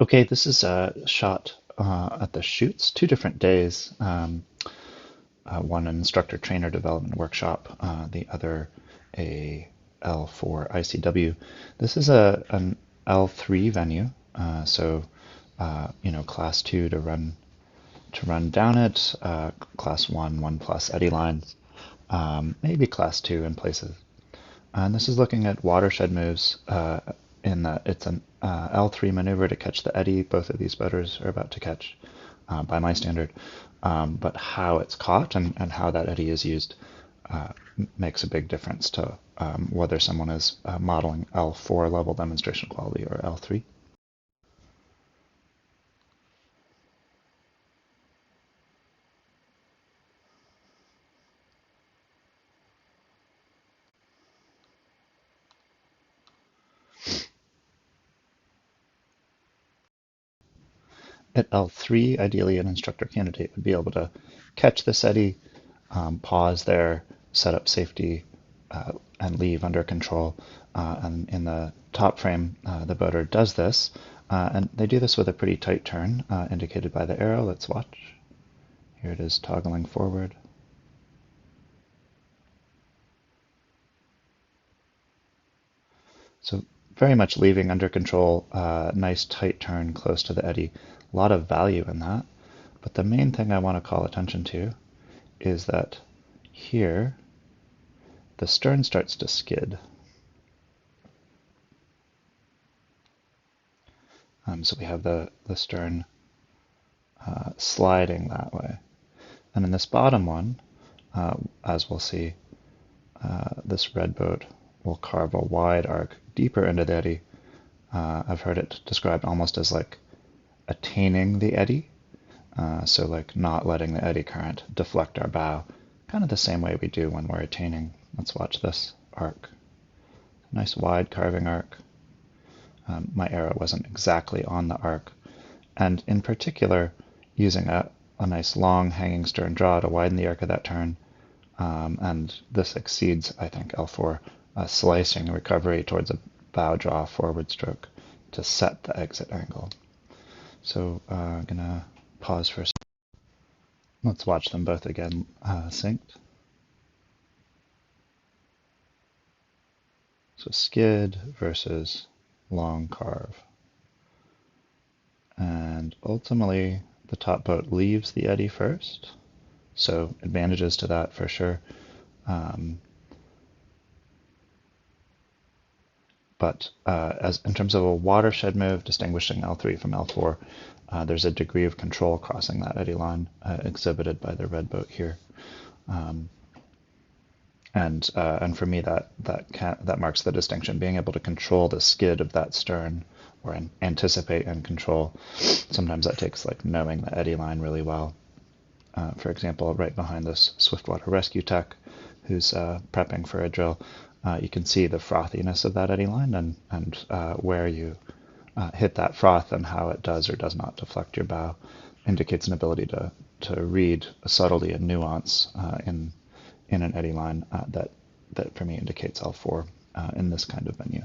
Okay, this is a shot at the chutes, two different days. One an instructor trainer development workshop, the other a L4 ICW. This is an L3 venue, so class 2 to run down it, class 1 1+ eddy lines, maybe class 2 in places. And this is looking at watershed moves in that it's an L3 maneuver to catch the eddy both of these boaters are about to catch by my standard. But how it's caught and how that eddy is used makes a big difference to whether someone is modeling L4 level demonstration quality or L3. At L3, ideally an instructor candidate would be able to catch this eddy, pause there, set up safety, and leave under control. And in the top frame, the boater does this, and they do this with a pretty tight turn, indicated by the arrow. Let's watch. Here it is toggling forward. So very much leaving under control, nice tight turn close to the eddy. A lot of value in that. But the main thing I want to call attention to is that here the stern starts to skid. So we have the stern sliding that way. And in this bottom one, as we'll see, this red boat will carve a wide arc deeper into the eddy. I've heard it described almost as like attaining the eddy, so like not letting the eddy current deflect our bow, kind of the same way we do when we're attaining. Let's watch this arc. Nice wide carving arc. My arrow wasn't exactly on the arc, and in particular using a nice long hanging stern draw to widen the arc of that turn, and this exceeds, I think, L4, slicing recovery towards a bow draw forward stroke to set the exit angle. So I'm gonna pause for a second. Let's watch them both again synced. So skid versus long carve. And ultimately the top boat leaves the eddy first, so advantages to that for sure. But as in terms of a watershed move, distinguishing L3 from L4, there's a degree of control crossing that eddy line exhibited by the red boat here. And for me, that marks the distinction, being able to control the skid of that stern, or anticipate and control. Sometimes that takes like knowing the eddy line really well. For example, right behind this swiftwater rescue tech who's prepping for a drill, you can see the frothiness of that eddy line and where you hit that froth and how it does or does not deflect your bow indicates an ability to read a subtlety and nuance in an eddy line that for me indicates L4 in this kind of venue.